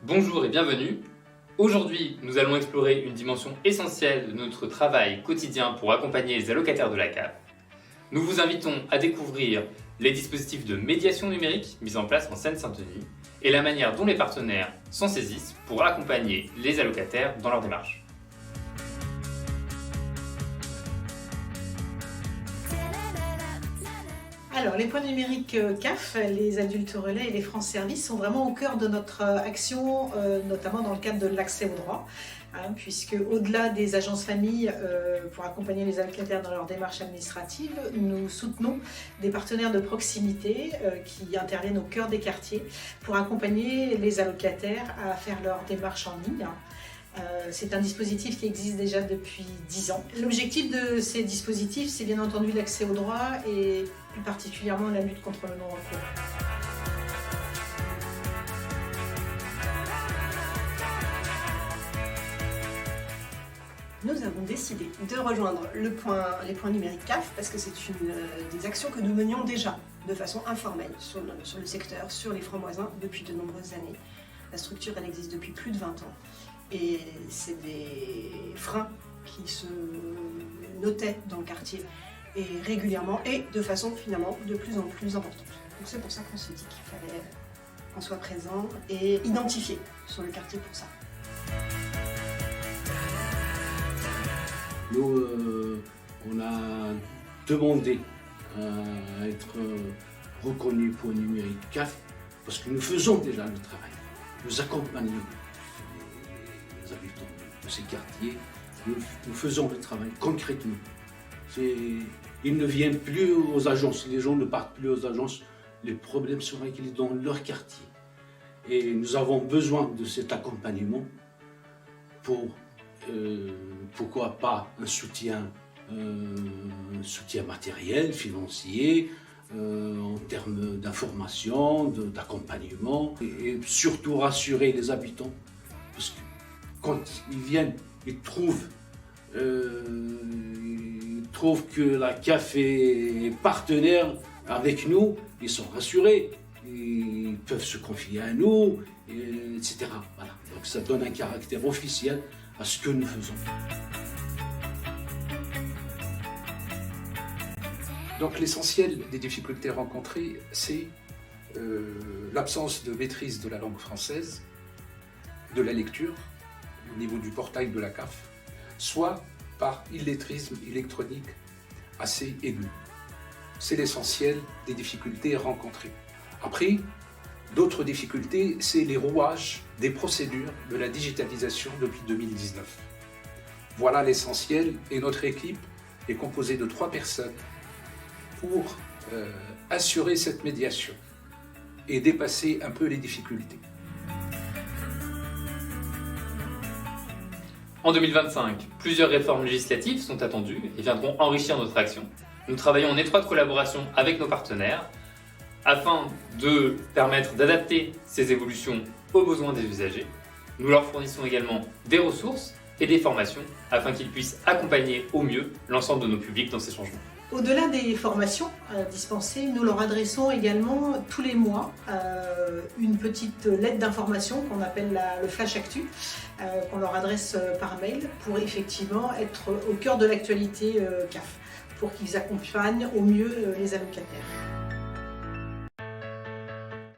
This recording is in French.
Bonjour et bienvenue. Aujourd'hui, nous allons explorer une dimension essentielle de notre travail quotidien pour accompagner les allocataires de la CAF. Nous vous invitons à découvrir les dispositifs de médiation numérique mis en place en Seine-Saint-Denis et la manière dont les partenaires s'en saisissent pour accompagner les allocataires dans leur démarche. Alors, les points numériques CAF, les adultes relais et les France Service sont vraiment au cœur de notre action, notamment dans le cadre de l'accès au droit, puisque au-delà des agences familles pour accompagner les allocataires dans leur démarche administrative, nous soutenons des partenaires de proximité qui interviennent au cœur des quartiers pour accompagner les allocataires à faire leur démarche en ligne. C'est un dispositif qui existe déjà depuis 10 ans. L'objectif de ces dispositifs, c'est bien entendu l'accès au droit et plus particulièrement la lutte contre le non-recours. Nous avons décidé de rejoindre les points numériques CAF parce que c'est des actions que nous menions déjà de façon informelle sur le secteur, sur les francs-voisins depuis de nombreuses années. La structure, elle existe depuis plus de 20 ans. Et c'est des freins qui se notaient dans le quartier et régulièrement et de façon finalement de plus en plus importante. Donc c'est pour ça qu'on s'est dit qu'il fallait qu'on soit présent et identifié sur le quartier pour ça. Nous, on a demandé à être reconnu pour numérique CAF parce que nous faisons déjà le travail. Nous accompagnons les habitants de ces quartiers, nous faisons le travail concrètement. Ils ne viennent plus aux agences, les gens ne partent plus aux agences, les problèmes sont réglés dans leur quartier. Et nous avons besoin de cet accompagnement pour, pourquoi pas, un soutien matériel, financier, en termes d'information, d'accompagnement, et surtout rassurer les habitants, parce que quand ils viennent, ils trouvent que la CAF est partenaire avec nous, ils sont rassurés, ils peuvent se confier à nous, etc. Voilà. Donc ça donne un caractère officiel à ce que nous faisons. Donc l'essentiel des difficultés rencontrées, c'est l'absence de maîtrise de la langue française, de la lecture, au niveau du portail de la CAF, soit par illettrisme électronique assez aigu. C'est l'essentiel des difficultés rencontrées. Après, d'autres difficultés, c'est les rouages des procédures de la digitalisation depuis 2019. Voilà l'essentiel et notre équipe est composée de 3 personnes pour assurer cette médiation et dépasser un peu les difficultés. En 2025, plusieurs réformes législatives sont attendues et viendront enrichir notre action. Nous travaillons en étroite collaboration avec nos partenaires afin de permettre d'adapter ces évolutions aux besoins des usagers. Nous leur fournissons également des ressources et des formations afin qu'ils puissent accompagner au mieux l'ensemble de nos publics dans ces changements. Au-delà des formations dispensées, nous leur adressons également tous les mois une petite lettre d'information qu'on appelle le Flash Actu, qu'on leur adresse par mail pour effectivement être au cœur de l'actualité CAF, pour qu'ils accompagnent au mieux les allocataires.